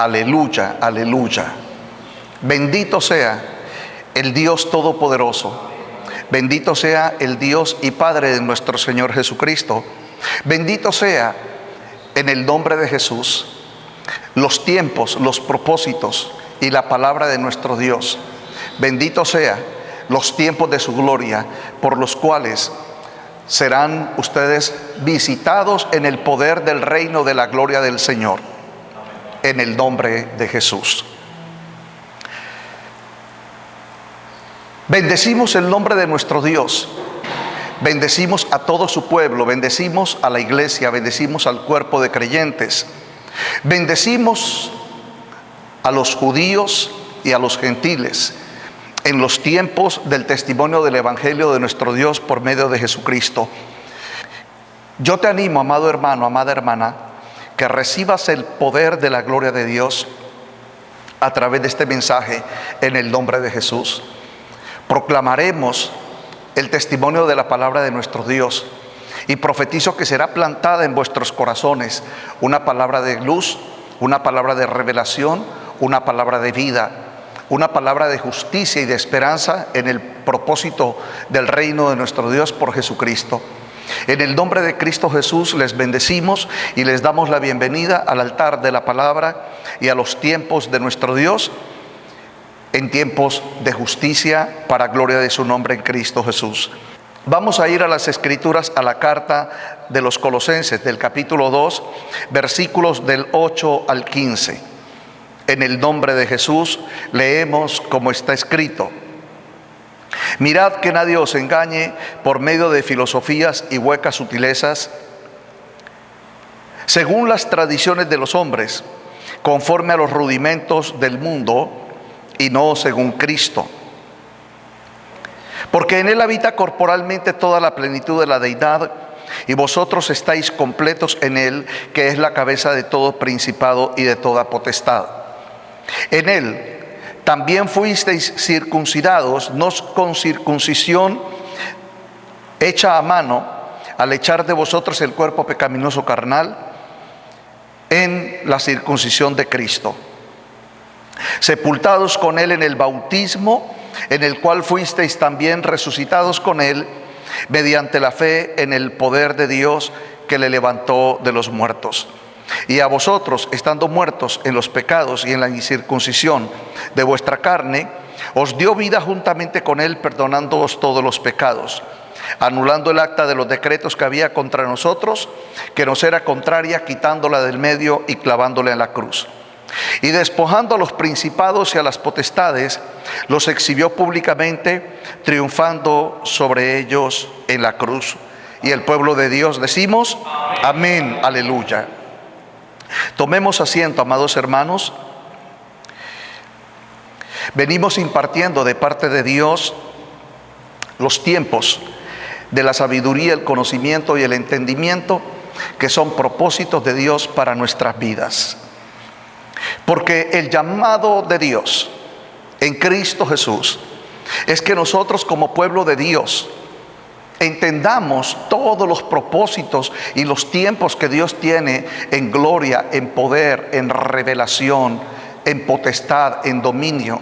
Aleluya, aleluya. Bendito sea el Dios Todopoderoso. Bendito sea el Dios y Padre de nuestro Señor Jesucristo. Bendito sea en el nombre de Jesús los tiempos, los propósitos y la palabra de nuestro Dios. Bendito sea los tiempos de su gloria, por los cuales serán ustedes visitados en el poder del reino de la gloria del Señor, en el nombre de Jesús. Bendecimos el nombre de nuestro Dios, bendecimos a todo su pueblo, bendecimos a la iglesia, bendecimos al cuerpo de creyentes, bendecimos a los judíos y a los gentiles en los tiempos del testimonio del evangelio de nuestro Dios por medio de Jesucristo. Yo te animo, amado hermano, amada hermana, que recibas el poder de la gloria de Dios a través de este mensaje en el nombre de Jesús. Proclamaremos el testimonio de la palabra de nuestro Dios y profetizo que será plantada en vuestros corazones una palabra de luz, una palabra de revelación, una palabra de vida, una palabra de justicia y de esperanza en el propósito del reino de nuestro Dios por Jesucristo. En el nombre de Cristo Jesús les bendecimos y les damos la bienvenida al altar de la palabra y a los tiempos de nuestro Dios, en tiempos de justicia para gloria de su nombre en Cristo Jesús. Vamos a ir a las Escrituras, a la carta de los Colosenses, del capítulo 2, versículos del 8 al 15. En el nombre de Jesús leemos como está escrito: mirad que nadie os engañe por medio de filosofías y huecas sutilezas, según las tradiciones de los hombres, conforme a los rudimentos del mundo y no según Cristo. Porque en Él habita corporalmente toda la plenitud de la deidad, y vosotros estáis completos en Él, que es la cabeza de todo principado y de toda potestad. En Él también fuisteis circuncidados, no con circuncisión hecha a mano, al echar de vosotros el cuerpo pecaminoso carnal, en la circuncisión de Cristo, sepultados con Él en el bautismo, en el cual fuisteis también resucitados con Él, mediante la fe en el poder de Dios que le levantó de los muertos. Y a vosotros, estando muertos en los pecados y en la incircuncisión de vuestra carne, os dio vida juntamente con Él, perdonándoos todos los pecados, anulando el acta de los decretos que había contra nosotros, que nos era contraria, quitándola del medio y clavándola en la cruz. Y despojando a los principados y a las potestades, los exhibió públicamente, triunfando sobre ellos en la cruz. Y el pueblo de Dios decimos: amén, aleluya. Tomemos asiento, amados hermanos. Venimos impartiendo de parte de Dios los tiempos de la sabiduría, el conocimiento y el entendimiento, que son propósitos de Dios para nuestras vidas. Porque el llamado de Dios en Cristo Jesús es que nosotros, como pueblo de Dios, entendamos todos los propósitos y los tiempos que Dios tiene en gloria, en poder, en revelación, en potestad, en dominio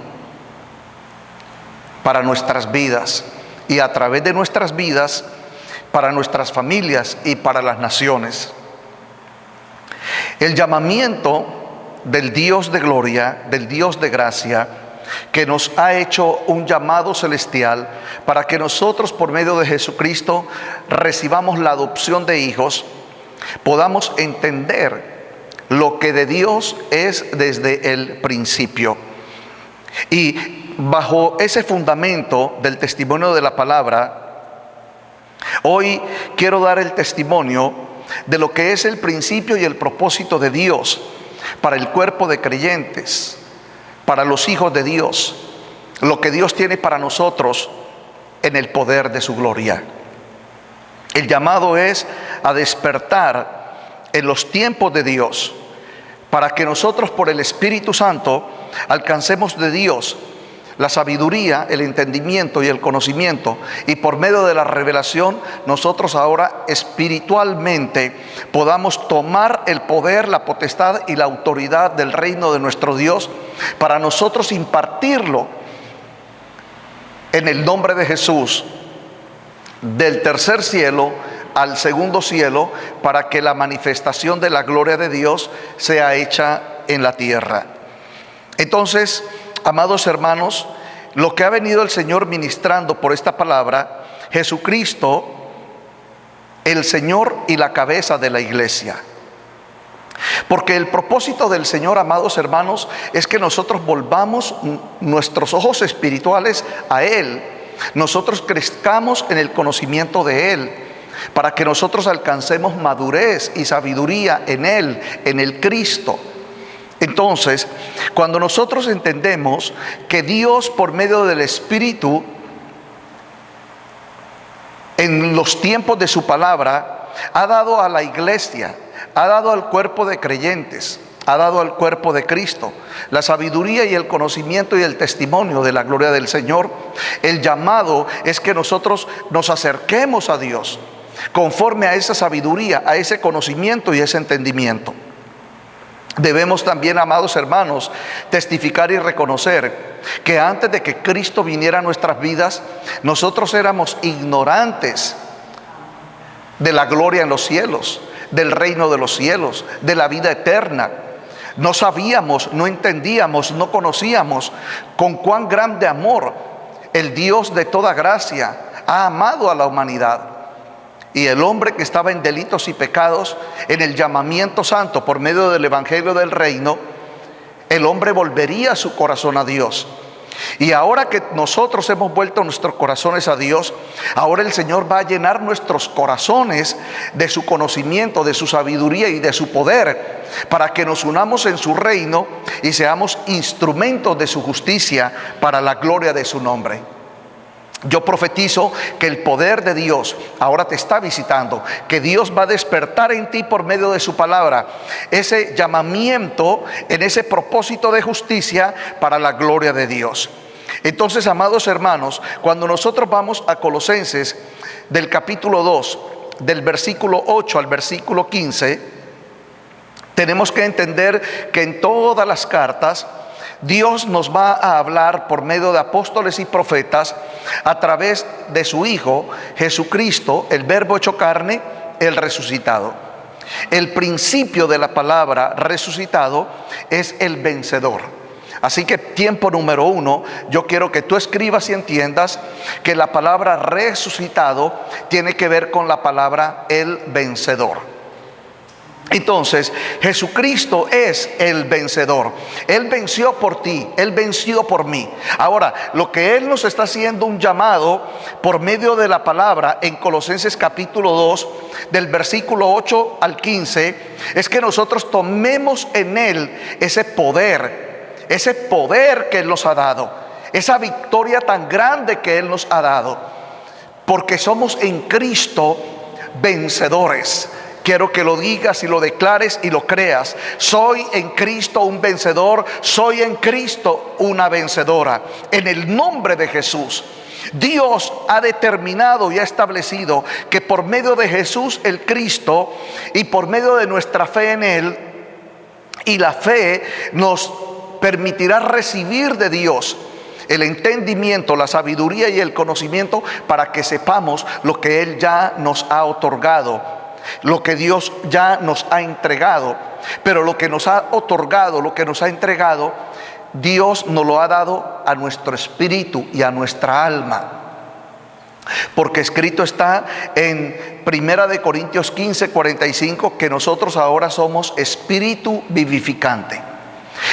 para nuestras vidas, y a través de nuestras vidas para nuestras familias y para las naciones. El llamamiento del Dios de gloria, del Dios de gracia, que nos ha hecho un llamado celestial para que nosotros, por medio de Jesucristo, recibamos la adopción de hijos, podamos entender lo que de Dios es desde el principio. Y bajo ese fundamento del testimonio de la palabra, hoy quiero dar el testimonio de lo que es el principio y el propósito de Dios para el cuerpo de creyentes, para los hijos de Dios, lo que Dios tiene para nosotros en el poder de su gloria. El llamado es a despertar en los tiempos de Dios, para que nosotros, por el Espíritu Santo, alcancemos de Dios la sabiduría, el entendimiento y el conocimiento, y por medio de la revelación nosotros ahora espiritualmente podamos tomar el poder, la potestad y la autoridad del reino de nuestro Dios para nosotros impartirlo en el nombre de Jesús, del tercer cielo al segundo cielo, para que la manifestación de la gloria de Dios sea hecha en la tierra. Entonces, amados hermanos, lo que ha venido el Señor ministrando por esta palabra, Jesucristo, el Señor y la cabeza de la iglesia. Porque el propósito del Señor, amados hermanos, es que nosotros volvamos nuestros ojos espirituales a Él. Nosotros crezcamos en el conocimiento de Él, para que nosotros alcancemos madurez y sabiduría en Él, en el Cristo. Entonces, cuando nosotros entendemos que Dios, por medio del Espíritu, en los tiempos de su palabra, ha dado a la iglesia, ha dado al cuerpo de creyentes, ha dado al cuerpo de Cristo la sabiduría y el conocimiento y el testimonio de la gloria del Señor, el llamado es que nosotros nos acerquemos a Dios conforme a esa sabiduría, a ese conocimiento y ese entendimiento. Debemos también, amados hermanos, testificar y reconocer que antes de que Cristo viniera a nuestras vidas, nosotros éramos ignorantes de la gloria en los cielos, del reino de los cielos, de la vida eterna. No sabíamos, no entendíamos, no conocíamos con cuán grande amor el Dios de toda gracia ha amado a la humanidad. Y el hombre que estaba en delitos y pecados, en el llamamiento santo por medio del evangelio del reino, el hombre volvería su corazón a Dios. Y ahora que nosotros hemos vuelto nuestros corazones a Dios, ahora el Señor va a llenar nuestros corazones de su conocimiento, de su sabiduría y de su poder, para que nos unamos en su reino y seamos instrumentos de su justicia para la gloria de su nombre. Yo profetizo que el poder de Dios ahora te está visitando, que Dios va a despertar en ti por medio de su palabra ese llamamiento en ese propósito de justicia para la gloria de Dios. Entonces, amados hermanos, cuando nosotros vamos a Colosenses del capítulo 2, del versículo 8 al versículo 15, tenemos que entender que en todas las cartas Dios nos va a hablar por medio de apóstoles y profetas a través de su Hijo Jesucristo, el Verbo hecho carne, el resucitado. El principio de la palabra resucitado es el vencedor. Así que tiempo número 1, yo quiero que tú escribas y entiendas que la palabra resucitado tiene que ver con la palabra el vencedor. Entonces, Jesucristo es el vencedor. Él venció por ti, Él venció por mí. Ahora, lo que Él nos está haciendo un llamado por medio de la palabra en Colosenses capítulo 2, del versículo 8 al 15, es que nosotros tomemos en Él ese poder que Él nos ha dado, esa victoria tan grande que Él nos ha dado, porque somos en Cristo vencedores. Quiero que lo digas y lo declares y lo creas. Soy en Cristo un vencedor, soy en Cristo una vencedora. En el nombre de Jesús. Dios ha determinado y ha establecido que por medio de Jesús el Cristo y por medio de nuestra fe en Él, y la fe nos permitirá recibir de Dios el entendimiento, la sabiduría y el conocimiento para que sepamos lo que Él ya nos ha otorgado, lo que Dios ya nos ha entregado. Pero lo que nos ha otorgado, lo que nos ha entregado, Dios nos lo ha dado a nuestro espíritu y a nuestra alma. Porque escrito está en 1 Corintios 15:45 que nosotros ahora somos espíritu vivificante.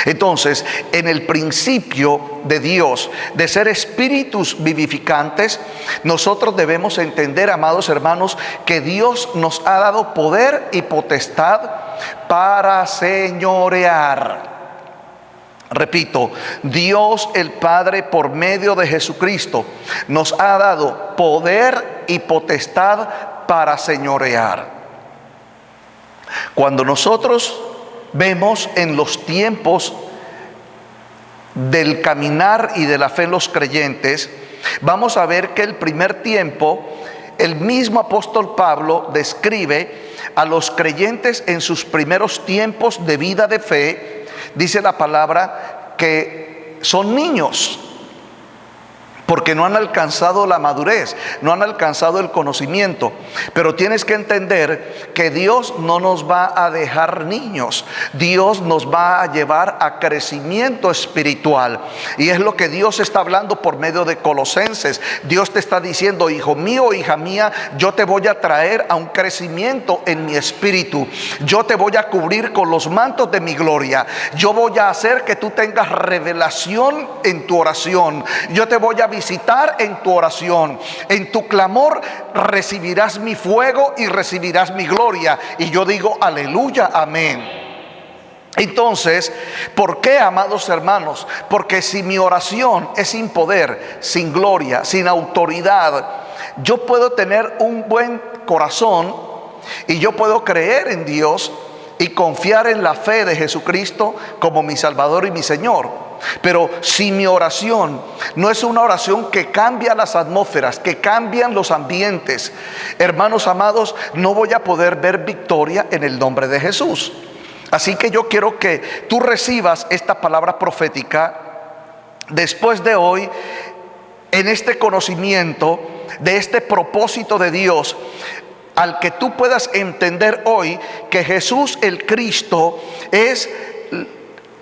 Entonces, en el principio de Dios de ser espíritus vivificantes, nosotros debemos entender, amados hermanos, que Dios nos ha dado poder y potestad para señorear. Repito, Dios el Padre por medio de Jesucristo nos ha dado poder y potestad para señorear. Cuando nosotros vemos en los tiempos del caminar y de la fe en los creyentes, vamos a ver que el primer tiempo, el mismo apóstol Pablo describe a los creyentes en sus primeros tiempos de vida de fe. Dice la palabra que son niños, porque no han alcanzado la madurez, no han alcanzado el conocimiento. Pero tienes que entender que Dios no nos va a dejar niños. Dios nos va a llevar a crecimiento espiritual. Y es lo que Dios está hablando por medio de Colosenses. Dios te está diciendo: hijo mío, hija mía, yo te voy a traer a un crecimiento en mi espíritu. Yo te voy a cubrir con los mantos de mi gloria. Yo voy a hacer que tú tengas revelación en tu oración. Yo te voy a visitar en tu oración. En tu clamor recibirás mi fuego y recibirás mi gloria. Y yo digo: aleluya, amén. Entonces, ¿por qué, amados hermanos? Porque si mi oración es sin poder, sin gloria, sin autoridad, yo puedo tener un buen corazón y yo puedo creer en Dios y confiar en la fe de Jesucristo como mi Salvador y mi Señor. Pero si mi oración no es una oración que cambia las atmósferas, que cambian los ambientes, hermanos amados, no voy a poder ver victoria en el nombre de Jesús. Así que yo quiero que tú recibas esta palabra profética después de hoy, en este conocimiento de este propósito de Dios, al que tú puedas entender hoy que Jesús el Cristo es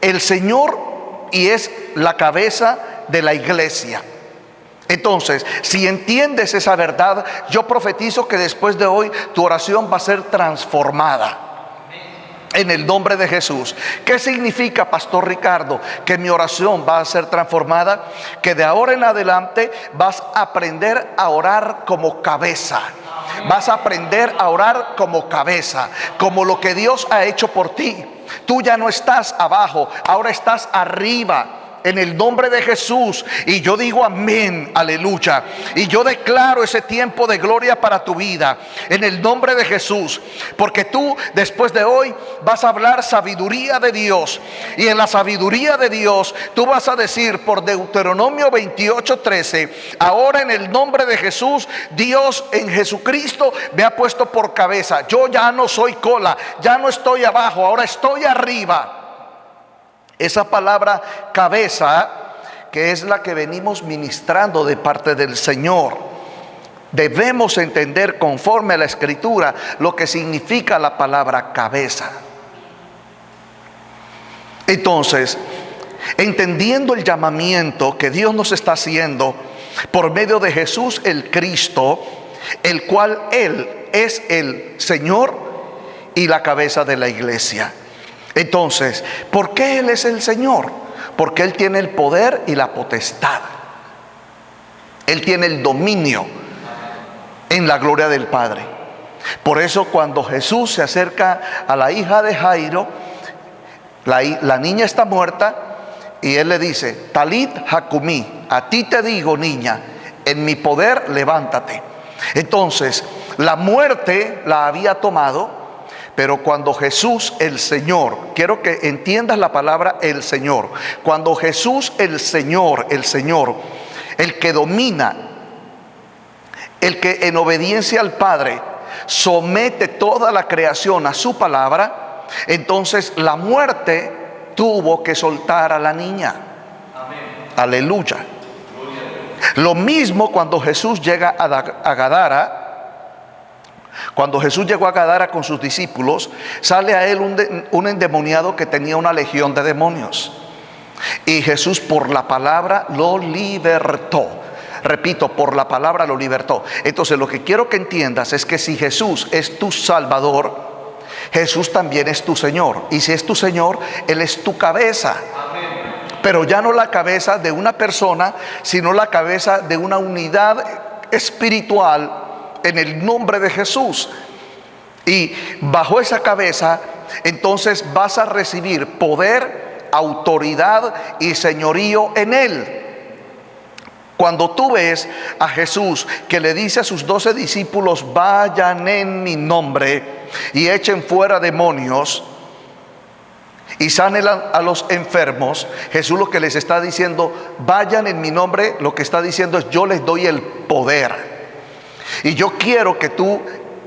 el Señor y es la cabeza de la iglesia. Entonces, si entiendes esa verdad, yo profetizo que después de hoy tu oración va a ser transformada en el nombre de Jesús. ¿Qué significa, Pastor Ricardo, que mi oración va a ser transformada? Que de ahora en adelante vas a aprender a orar como cabeza. Vas a aprender a orar como cabeza, como lo que Dios ha hecho por ti. Tú ya no estás abajo, ahora estás arriba. En el nombre de Jesús. Y yo digo amén, aleluya. Y yo declaro ese tiempo de gloria para tu vida en el nombre de Jesús. Porque tú después de hoy vas a hablar sabiduría de Dios. Y en la sabiduría de Dios tú vas a decir por Deuteronomio 28:13: ahora en el nombre de Jesús, Dios en Jesucristo me ha puesto por cabeza. Yo ya no soy cola, ya no estoy abajo, ahora estoy arriba. Esa palabra cabeza, que es la que venimos ministrando de parte del Señor, debemos entender conforme a la Escritura lo que significa la palabra cabeza. Entonces, entendiendo el llamamiento que Dios nos está haciendo por medio de Jesús el Cristo, el cual Él es el Señor y la cabeza de la iglesia. Entonces, ¿por qué Él es el Señor? Porque Él tiene el poder y la potestad. Él tiene el dominio en la gloria del Padre. Por eso cuando Jesús se acerca a la hija de Jairo, la niña está muerta, y Él le dice: Talit Jacumí, a ti te digo, niña, en mi poder levántate. Entonces, la muerte la había tomado. Pero cuando Jesús el Señor, quiero que entiendas la palabra el Señor, cuando Jesús el Señor, el que domina, el que en obediencia al Padre somete toda la creación a su palabra, entonces la muerte tuvo que soltar a la niña. Amén. Aleluya. Lo mismo cuando Jesús llega a Gadara. Cuando Jesús llegó a Gadara con sus discípulos, sale a él un endemoniado que tenía una legión de demonios. Y Jesús por la palabra lo libertó. Repito, por la palabra lo libertó. Entonces lo que quiero que entiendas es que si Jesús es tu Salvador, Jesús también es tu Señor. Y si es tu Señor, Él es tu cabeza. Pero ya no la cabeza de una persona, sino la cabeza de una unidad espiritual en el nombre de Jesús. Y bajo esa cabeza, entonces vas a recibir poder, autoridad y señorío en Él. Cuando tú ves a Jesús que le dice a sus 12 discípulos: vayan en mi nombre y echen fuera demonios, y sanen a los enfermos, Jesús lo que les está diciendo, vayan en mi nombre, lo que está diciendo es, yo les doy el poder. Y yo quiero que tú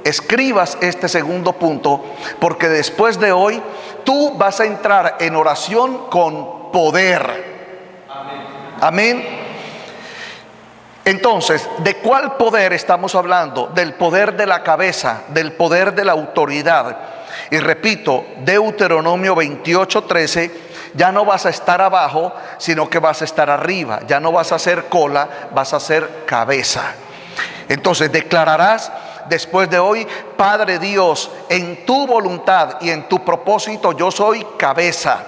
escribas este segundo punto, porque después de hoy tú vas a entrar en oración con poder. Amén. Entonces, ¿de cuál poder estamos hablando? Del poder de la cabeza, del poder de la autoridad. Y repito, Deuteronomio 28:13, ya no vas a estar abajo, sino que vas a estar arriba. Ya no vas a ser cola, vas a ser cabeza. Entonces declararás después de hoy, Padre Dios, en tu voluntad y en tu propósito yo soy cabeza.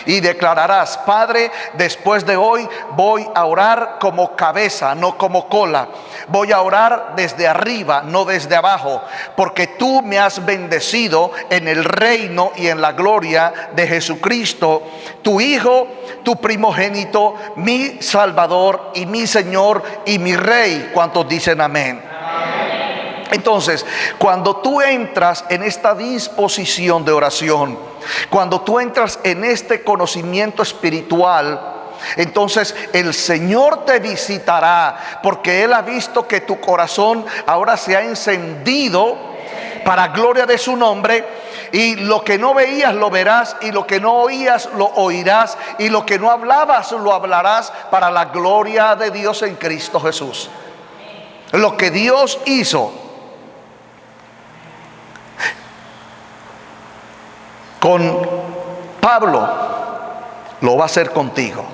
Y declararás, Padre, después de hoy voy a orar como cabeza, no como cola. Voy a orar desde arriba, no desde abajo, porque tú me has bendecido en el reino y en la gloria de Jesucristo, tu Hijo, tu primogénito, mi Salvador y mi Señor y mi Rey. ¿Cuántos dicen amén? Entonces, cuando tú entras en esta disposición de oración, cuando tú entras en este conocimiento espiritual, entonces el Señor te visitará, porque Él ha visto que tu corazón ahora se ha encendido para gloria de su nombre. Y lo que no veías lo verás, y lo que no oías lo oirás, y lo que no hablabas lo hablarás para la gloria de Dios en Cristo Jesús. Lo que Dios hizo con Pablo, lo va a hacer contigo.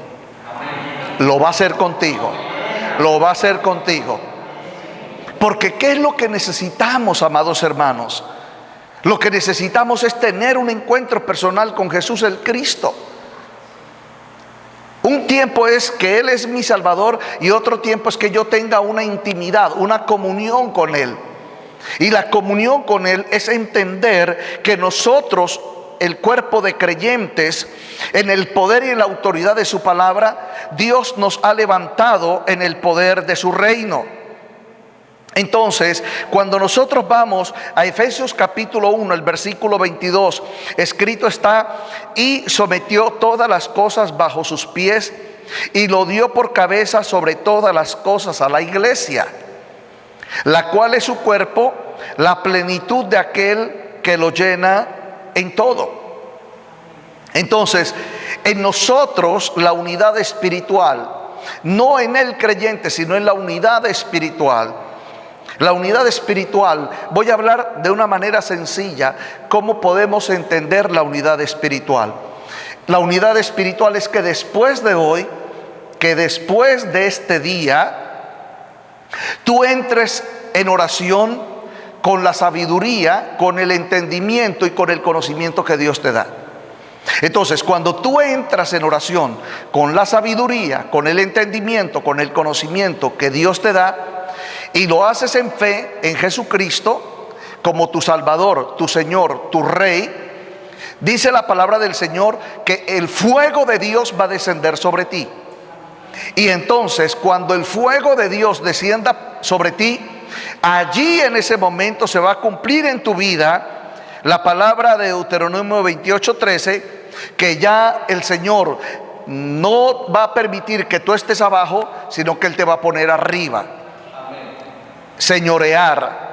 Lo va a hacer contigo. Lo va a hacer contigo. Porque ¿qué es lo que necesitamos, amados hermanos? Lo que necesitamos es tener un encuentro personal con Jesús el Cristo. Un tiempo es que Él es mi Salvador, y otro tiempo es que yo tenga una intimidad, una comunión con Él. Y la comunión con Él es entender que nosotros, el cuerpo de creyentes, en el poder y en la autoridad de su palabra, Dios nos ha levantado en el poder de su reino. Entonces, cuando nosotros vamos a Efesios capítulo 1, el versículo 22, escrito está: y sometió todas las cosas bajo sus pies, y lo dio por cabeza sobre todas las cosas a la iglesia, la cual es su cuerpo, la plenitud de aquel que lo llena en todo. Entonces, en nosotros la unidad espiritual, no en el creyente, sino en la unidad espiritual. La unidad espiritual, voy a hablar de una manera sencilla, cómo podemos entender la unidad espiritual. La unidad espiritual es que después de hoy, que después de este día, tú entres en oración con la sabiduría, con el entendimiento y con el conocimiento que Dios te da. Entonces, cuando tú entras en oración con la sabiduría, con el entendimiento, con el conocimiento que Dios te da, y lo haces en fe en Jesucristo como tu Salvador, tu Señor, tu Rey, dice la palabra del Señor que el fuego de Dios va a descender sobre ti. Y entonces, cuando el fuego de Dios descienda sobre ti, allí en ese momento se va a cumplir en tu vida la palabra de Deuteronomio 28:13, que ya el Señor no va a permitir que tú estés abajo, sino que Él te va a poner arriba. Señorear.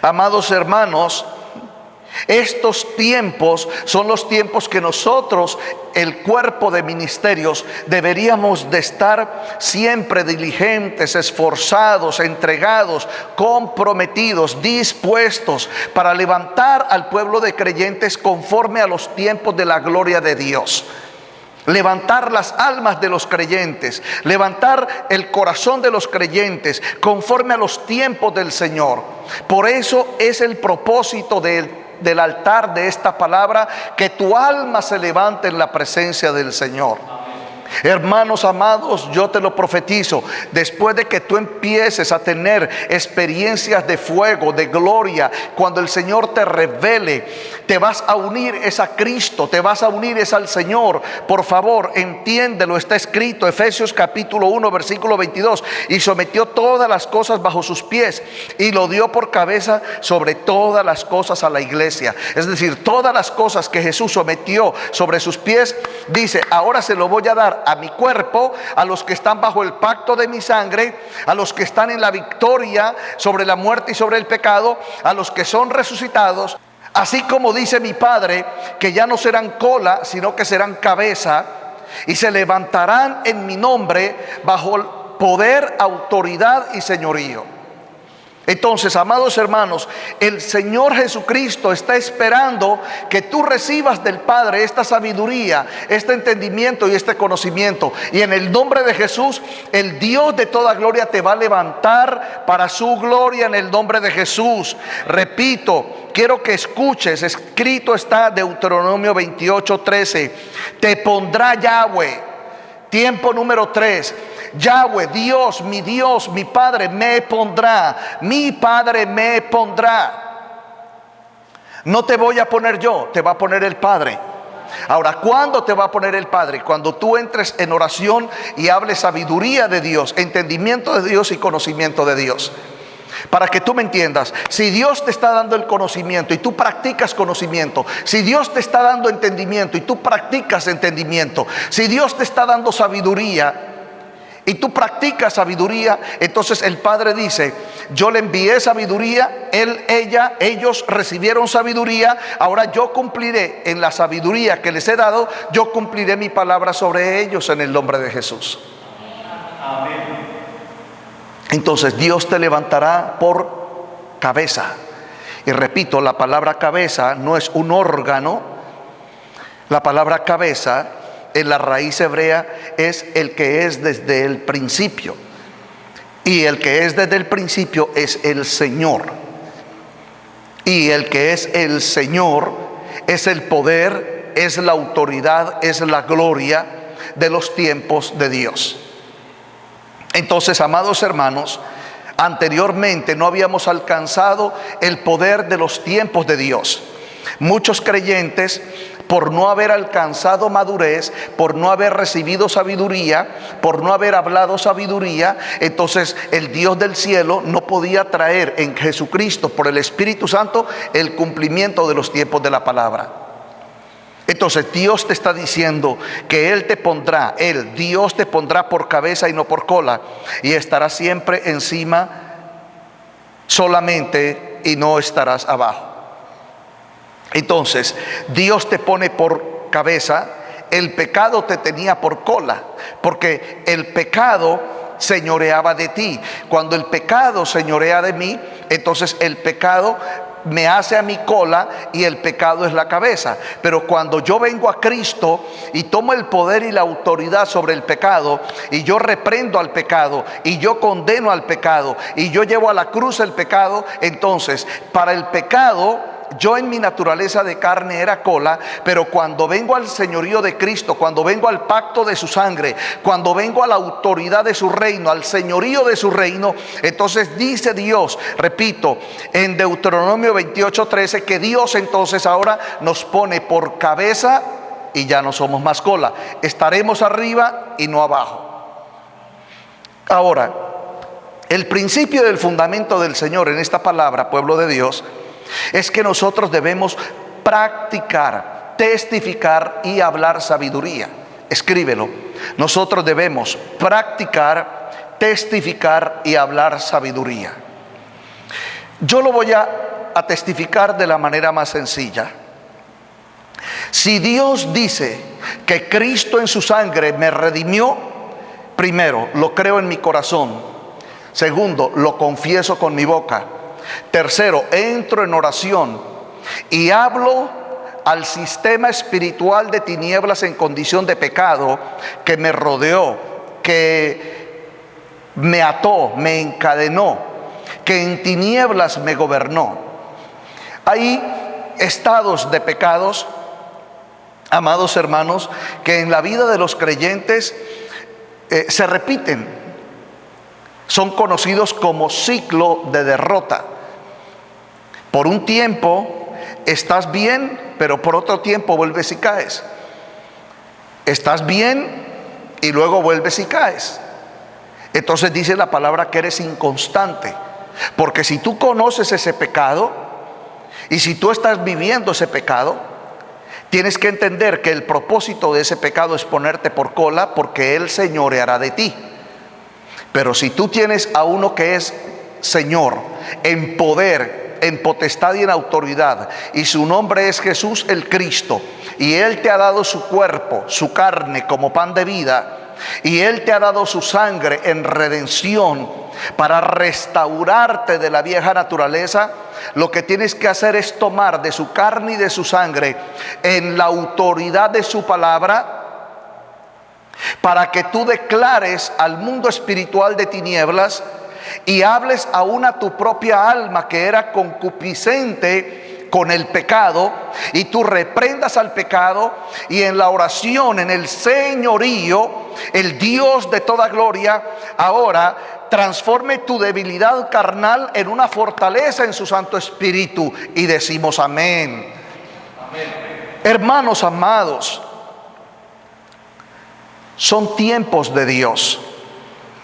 Amados hermanos, estos tiempos son los tiempos que nosotros, el cuerpo de ministerios, deberíamos de estar siempre diligentes, esforzados, entregados, comprometidos, dispuestos para levantar al pueblo de creyentes conforme a los tiempos de la gloria de Dios. Levantar las almas de los creyentes, levantar el corazón de los creyentes conforme a los tiempos del Señor. Por eso es el propósito del altar de esta palabra, que tu alma se levante en la presencia del Señor. Hermanos amados, yo te lo profetizo, después de que tú empieces a tener experiencias de fuego, de gloria, cuando el Señor te revele, te vas a unir es a Cristo, te vas a unir es al Señor. Por favor, entiéndelo, está escrito, Efesios capítulo 1, versículo 22, y sometió todas las cosas bajo sus pies y lo dio por cabeza sobre todas las cosas a la iglesia. Es decir, todas las cosas que Jesús sometió sobre sus pies, dice, ahora se lo voy a dar a mi cuerpo, a los que están bajo el pacto de mi sangre, a los que están en la victoria sobre la muerte y sobre el pecado, a los que son resucitados. Así como dice mi Padre, que ya no serán cola, sino que serán cabeza, y se levantarán en mi nombre bajo poder, autoridad y señorío. Entonces, amados hermanos, el Señor Jesucristo está esperando que tú recibas del Padre esta sabiduría, este entendimiento y este conocimiento. Y en el nombre de Jesús, el Dios de toda gloria te va a levantar para su gloria en el nombre de Jesús. Repito, quiero que escuches, escrito está Deuteronomio 28:13. Te pondrá Yahweh. Tiempo número 3. Yahweh, Dios, mi Padre me pondrá. Mi Padre me pondrá. No te voy a poner yo, te va a poner el Padre. Ahora, ¿cuándo te va a poner el Padre? Cuando tú entres en oración y hables sabiduría de Dios, entendimiento de Dios y conocimiento de Dios. Para que tú me entiendas, si Dios te está dando el conocimiento y tú practicas conocimiento, si Dios te está dando entendimiento y tú practicas entendimiento, si Dios te está dando sabiduría y tú practicas sabiduría, entonces el Padre dice, yo le envié sabiduría, ellos recibieron sabiduría, ahora yo cumpliré en la sabiduría que les he dado, yo cumpliré mi palabra sobre ellos en el nombre de Jesús. Amén. Entonces Dios te levantará por cabeza. Y repito, la palabra cabeza no es un órgano. La palabra cabeza en la raíz hebrea es el que es desde el principio. Y el que es desde el principio es el Señor. Y el que es el Señor es el poder, es la autoridad, es la gloria de los tiempos de Dios. Entonces, amados hermanos, anteriormente no habíamos alcanzado el poder de los tiempos de Dios. Muchos creyentes, por no haber alcanzado madurez, por no haber recibido sabiduría, por no haber hablado sabiduría, entonces el Dios del cielo no podía traer en Jesucristo por el Espíritu Santo el cumplimiento de los tiempos de la palabra. Entonces Dios te está diciendo que Dios te pondrá por cabeza y no por cola, y estarás siempre encima solamente y no estarás abajo. Entonces Dios te pone por cabeza, el pecado te tenía por cola, porque el pecado señoreaba de ti. Cuando el pecado señorea de mí, entonces el pecado me hace a mi cola y el pecado es la cabeza. Pero cuando yo vengo a Cristo y tomo el poder y la autoridad sobre el pecado, y yo reprendo al pecado y yo condeno al pecado y yo llevo a la cruz el pecado, entonces para el pecado yo en mi naturaleza de carne era cola, pero cuando vengo al señorío de Cristo, cuando vengo al pacto de su sangre, cuando vengo a la autoridad de su reino, al señorío de su reino, entonces dice Dios, repito, en Deuteronomio 28:13, que Dios entonces ahora nos pone por cabeza y ya no somos más cola. Estaremos arriba y no abajo. Ahora, el principio del fundamento del Señor en esta palabra, pueblo de Dios, es que nosotros debemos practicar, testificar y hablar sabiduría. Escríbelo. Nosotros debemos practicar, testificar y hablar sabiduría. Yo lo voy a testificar de la manera más sencilla. Si Dios dice que Cristo en su sangre me redimió, primero, lo creo en mi corazón. Segundo, lo confieso con mi boca. Tercero, entro en oración y hablo al sistema espiritual de tinieblas en condición de pecado que me rodeó, que me ató, me encadenó, que en tinieblas me gobernó. Hay estados de pecados amados hermanos, que en la vida de los creyentes se repiten. Son conocidos como ciclo de derrota. Por un tiempo estás bien, pero por otro tiempo vuelves y caes. Estás bien y luego vuelves y caes. Entonces dice la palabra que eres inconstante. Porque si tú conoces ese pecado y si tú estás viviendo ese pecado, tienes que entender que el propósito de ese pecado es ponerte por cola, porque Él señoreará de ti. Pero si tú tienes a uno que es Señor, en poder, en potestad y en autoridad, y su nombre es Jesús el Cristo, y Él te ha dado su cuerpo, su carne como pan de vida, y Él te ha dado su sangre en redención para restaurarte de la vieja naturaleza, lo que tienes que hacer es tomar de su carne y de su sangre en la autoridad de su palabra, para que tú declares al mundo espiritual de tinieblas y hables aún a tu propia alma que era concupiscente con el pecado, y tú reprendas al pecado, y en la oración, en el señorío, el Dios de toda gloria ahora transforme tu debilidad carnal en una fortaleza en su Santo Espíritu. Y decimos amén. Amén. Hermanos amados, son tiempos de Dios,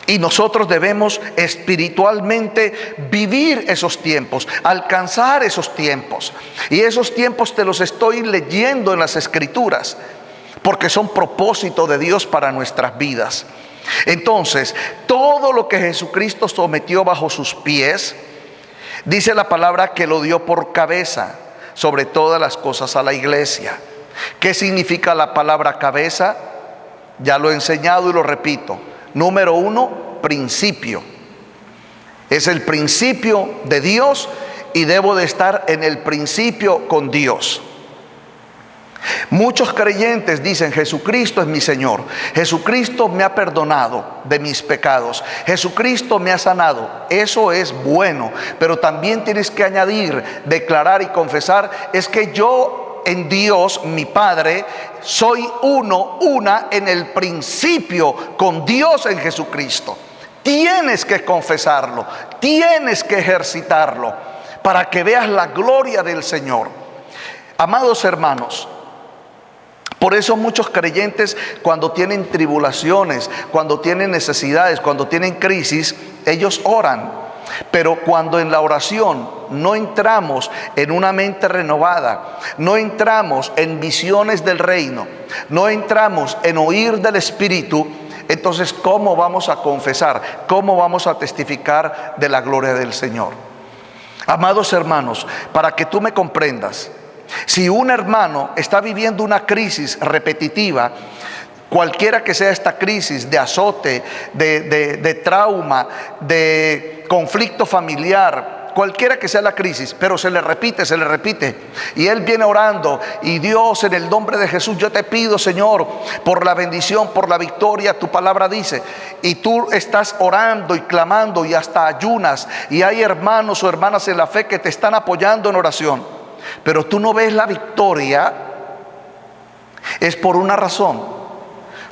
y nosotros debemos espiritualmente vivir esos tiempos, alcanzar esos tiempos. Y esos tiempos te los estoy leyendo en las Escrituras, porque son propósito de Dios para nuestras vidas. Entonces, todo lo que Jesucristo sometió bajo sus pies, dice la palabra que lo dio por cabeza sobre todas las cosas a la iglesia. ¿Qué significa la palabra cabeza? Ya lo he enseñado y lo repito. Número uno, principio. Es el principio de Dios y debo de estar en el principio con Dios. Muchos creyentes dicen: Jesucristo es mi Señor, Jesucristo me ha perdonado de mis pecados, Jesucristo me ha sanado. Eso es bueno, pero también tienes que añadir, declarar y confesar: es que yo en Dios, mi Padre, soy una en el principio con Dios en Jesucristo. Tienes que confesarlo, tienes que ejercitarlo para que veas la gloria del Señor. Amados hermanos, por eso muchos creyentes, cuando tienen tribulaciones, cuando tienen necesidades, cuando tienen crisis, ellos oran. Pero cuando en la oración no entramos en una mente renovada, no entramos en visiones del reino, no entramos en oír del Espíritu, entonces ¿cómo vamos a confesar? ¿Cómo vamos a testificar de la gloria del Señor? Amados hermanos, para que tú me comprendas, si un hermano está viviendo una crisis repetitiva, cualquiera que sea esta crisis de azote, de trauma, de conflicto familiar, cualquiera que sea la crisis, pero se le repite, y él viene orando, y Dios, en el nombre de Jesús, yo te pido, Señor, por la bendición, por la victoria, tu palabra dice, y tú estás orando y clamando y hasta ayunas, y hay hermanos o hermanas en la fe que te están apoyando en oración, pero tú no ves la victoria. Es por una razón: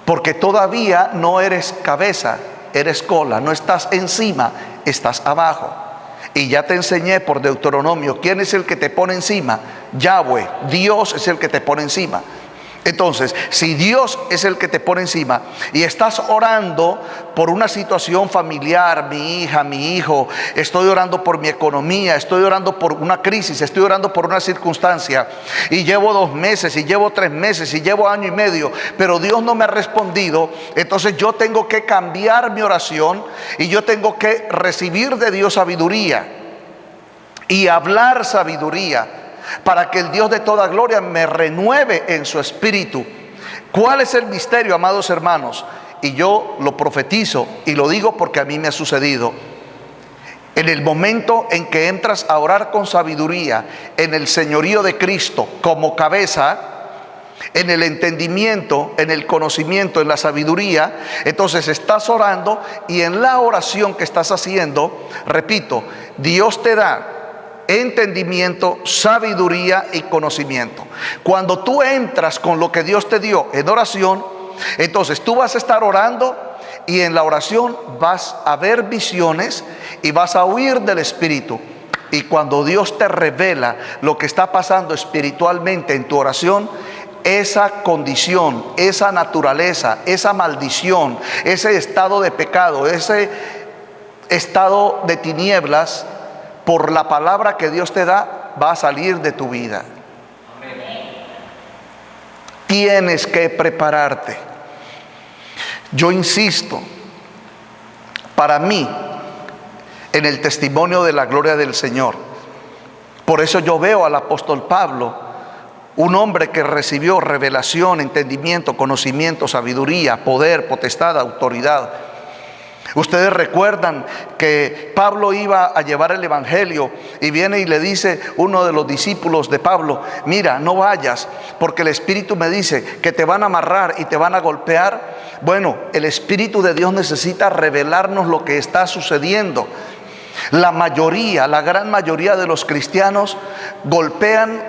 porque todavía no eres cabeza, eres cola. No estás encima, estás abajo. Y ya te enseñé por Deuteronomio quién es el que te pone encima. Yahweh, Dios es el que te pone encima. Entonces, si Dios es el que te pone encima y estás orando por una situación familiar, mi hija, mi hijo, estoy orando por mi economía, estoy orando por una crisis, estoy orando por una circunstancia, y llevo 2 meses, y llevo 3 meses, y llevo 1 año y medio, pero Dios no me ha respondido, entonces yo tengo que cambiar mi oración y yo tengo que recibir de Dios sabiduría y hablar sabiduría, para que el Dios de toda gloria me renueve en su espíritu. ¿Cuál es el misterio, amados hermanos? Y yo lo profetizo y lo digo porque a mí me ha sucedido. En el momento en que entras a orar con sabiduría, en el señorío de Cristo como cabeza, en el entendimiento, en el conocimiento, en la sabiduría, entonces estás orando, y en la oración que estás haciendo, repito, Dios te da entendimiento, sabiduría y conocimiento. Cuando tú entras con lo que Dios te dio en oración, entonces tú vas a estar orando y en la oración vas a ver visiones y vas a oír del Espíritu. Y cuando Dios te revela lo que está pasando espiritualmente en tu oración, esa condición, esa naturaleza, esa maldición, ese estado de pecado, ese estado de tinieblas, por la palabra que Dios te da, va a salir de tu vida. Tienes que prepararte. Yo insisto, para mí, en el testimonio de la gloria del Señor, por eso yo veo al apóstol Pablo, un hombre que recibió revelación, entendimiento, conocimiento, sabiduría, poder, potestad, autoridad. Ustedes recuerdan que Pablo iba a llevar el evangelio y viene y le dice uno de los discípulos de Pablo: mira, no vayas porque el Espíritu me dice que te van a amarrar y te van a golpear. Bueno, el Espíritu de Dios necesita revelarnos lo que está sucediendo. La mayoría, la gran mayoría de los cristianos golpean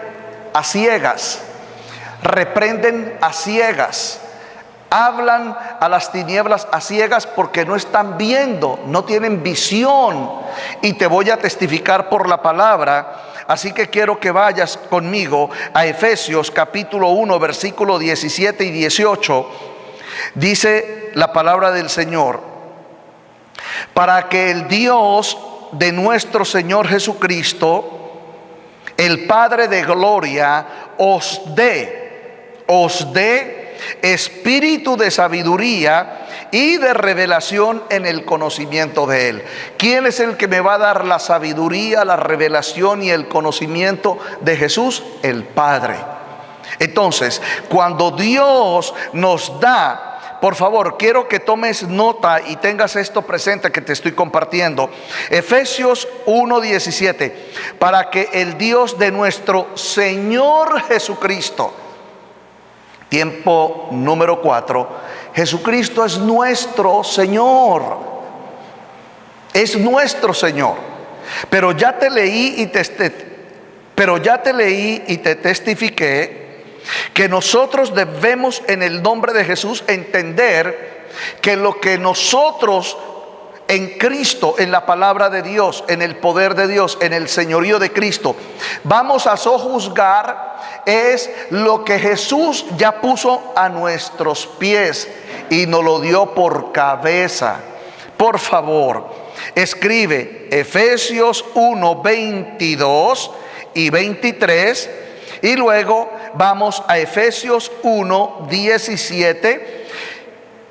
a ciegas, reprenden a ciegas, hablan a las tinieblas a ciegas porque no están viendo, no tienen visión. Y te voy a testificar por la palabra. Así que quiero que vayas conmigo a Efesios capítulo 1, versículo 17 y 18. Dice la palabra del Señor: para que el Dios de nuestro Señor Jesucristo, el Padre de gloria, os dé espíritu de sabiduría y de revelación en el conocimiento de Él. ¿Quién es el que me va a dar la sabiduría, la revelación y el conocimiento de Jesús? El Padre. Entonces, cuando Dios nos da, por favor, quiero que tomes nota y tengas esto presente que te estoy compartiendo. Efesios 1:17, para que el Dios de nuestro Señor Jesucristo. Tiempo número 4. Jesucristo es nuestro Señor. Es nuestro Señor. Pero ya te leí y te testifiqué que nosotros debemos, en el nombre de Jesús, entender que lo que nosotros en Cristo, en la palabra de Dios, en el poder de Dios, en el señorío de Cristo, vamos a sojuzgar, es lo que Jesús ya puso a nuestros pies y nos lo dio por cabeza. Por favor, escribe Efesios 1, 22 y 23, y luego vamos a Efesios 1, 17,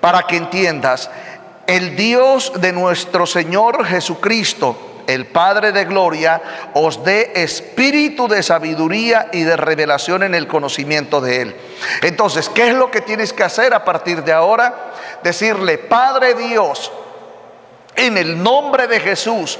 para que entiendas. El Dios de nuestro Señor Jesucristo, el Padre de gloria, os dé espíritu de sabiduría y de revelación en el conocimiento de Él. Entonces, ¿qué es lo que tienes que hacer a partir de ahora? Decirle: Padre Dios, en el nombre de Jesús,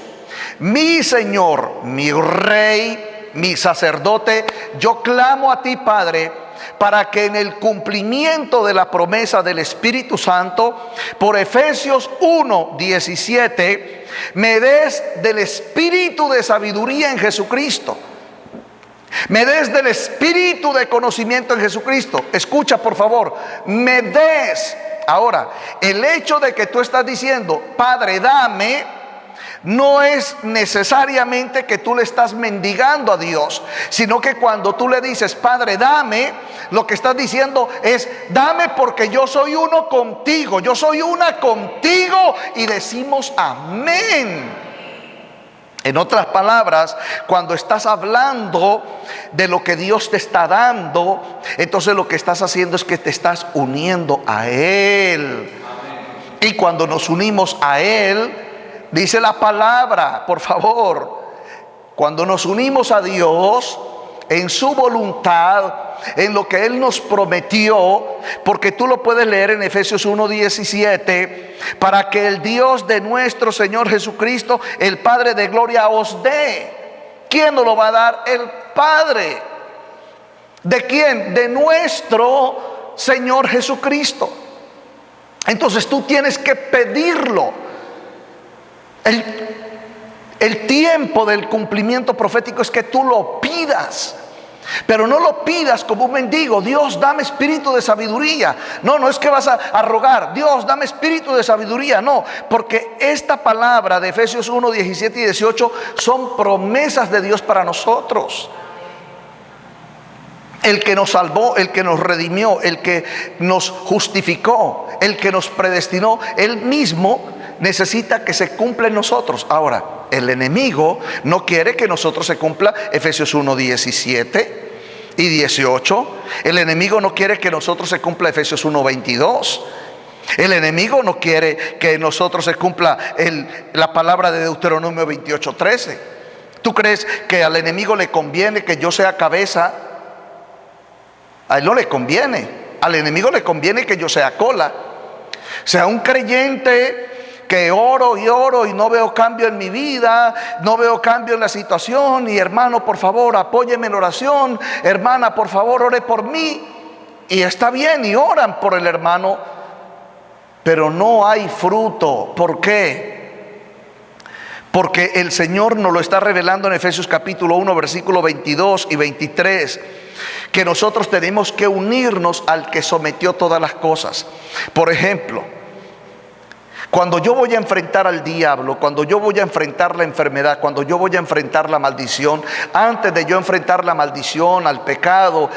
mi Señor, mi Rey, mi sacerdote, yo clamo a ti, Padre, para que en el cumplimiento de la promesa del Espíritu Santo, por Efesios 1, 17, me des del espíritu de sabiduría en Jesucristo, me des del espíritu de conocimiento en Jesucristo. Escucha, por favor, me des. Ahora, el hecho de que tú estás diciendo: Padre, dame, no es necesariamente que tú le estás mendigando a Dios, sino que cuando tú le dices: Padre, dame, lo que estás diciendo es: dame porque yo soy uno contigo, yo soy una contigo. Y decimos amén. En otras palabras, cuando estás hablando de lo que Dios te está dando, entonces lo que estás haciendo es que te estás uniendo a Él. Y cuando nos unimos a Él, dice la palabra, por favor, cuando nos unimos a Dios en su voluntad, en lo que Él nos prometió, porque tú lo puedes leer en Efesios 1:17, para que el Dios de nuestro Señor Jesucristo, el Padre de gloria, os dé. ¿Quién nos lo va a dar? El Padre. ¿De quién? De nuestro Señor Jesucristo. Entonces tú tienes que pedirlo. El tiempo del cumplimiento profético es que tú lo pidas. Pero no lo pidas como un mendigo. Dios, dame espíritu de sabiduría. No es que vas a rogar, Dios, dame espíritu de sabiduría. No, porque esta palabra de Efesios 1, 17 y 18 son promesas de Dios para nosotros. El que nos salvó, el que nos redimió, el que nos justificó, el que nos predestinó, Él mismo necesita que se cumpla en nosotros. Ahora, el enemigo no quiere que nosotros se cumpla Efesios 1, 17 y 18. El enemigo no quiere que nosotros se cumpla Efesios 1, 22. El enemigo no quiere que nosotros se cumpla la palabra de Deuteronomio 28, 13. ¿Tú crees que al enemigo le conviene que yo sea cabeza? A él no le conviene. Al enemigo le conviene que yo sea cola. Sea un creyente que oro y no veo cambio en mi vida, no veo cambio en la situación, y hermano, por favor, apóyeme en oración, hermana, por favor, ore por mí. Y está bien, y oran por el hermano, pero no hay fruto. ¿Por qué? Porque el Señor nos lo está revelando en Efesios capítulo 1, versículo 22 y 23, que nosotros tenemos que unirnos al que sometió todas las cosas. Por ejemplo, cuando yo voy a enfrentar al diablo, cuando yo voy a enfrentar la enfermedad, cuando yo voy a enfrentar la maldición, antes de yo enfrentar la maldición, al pecado,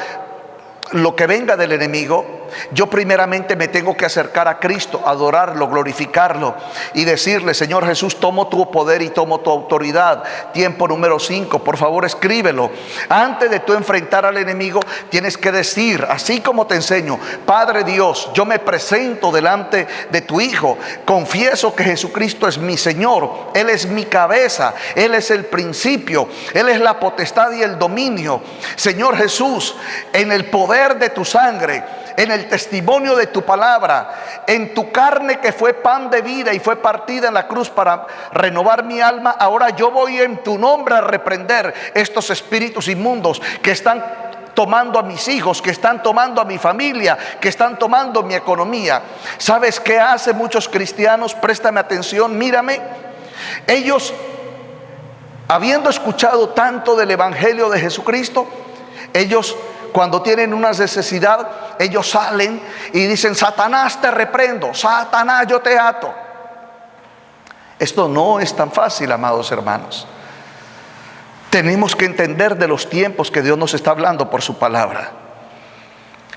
lo que venga del enemigo, yo primeramente me tengo que acercar a Cristo, adorarlo, glorificarlo y decirle: Señor Jesús, tomo tu poder y tomo tu autoridad. Tiempo número 5, por favor escríbelo. Antes de tú enfrentar al enemigo, tienes que decir, así como te enseño: Padre Dios, yo me presento delante de tu Hijo, confieso que Jesucristo es mi Señor, Él es mi cabeza, Él es el principio, Él es la potestad y el dominio. Señor Jesús, en el poder de tu sangre, en el testimonio de tu palabra, en tu carne que fue pan de vida y fue partida en la cruz para renovar mi alma, ahora yo voy en tu nombre a reprender estos espíritus inmundos que están tomando a mis hijos, que están tomando a mi familia, que están tomando mi economía. ¿Sabes qué hacen muchos cristianos? Préstame atención, mírame. Ellos, habiendo escuchado tanto del evangelio de Jesucristo, ellos, cuando tienen una necesidad, ellos salen y dicen: Satanás, te reprendo, Satanás, yo te ato. Esto no es tan fácil, amados hermanos. Tenemos que entender de los tiempos que Dios nos está hablando por su palabra.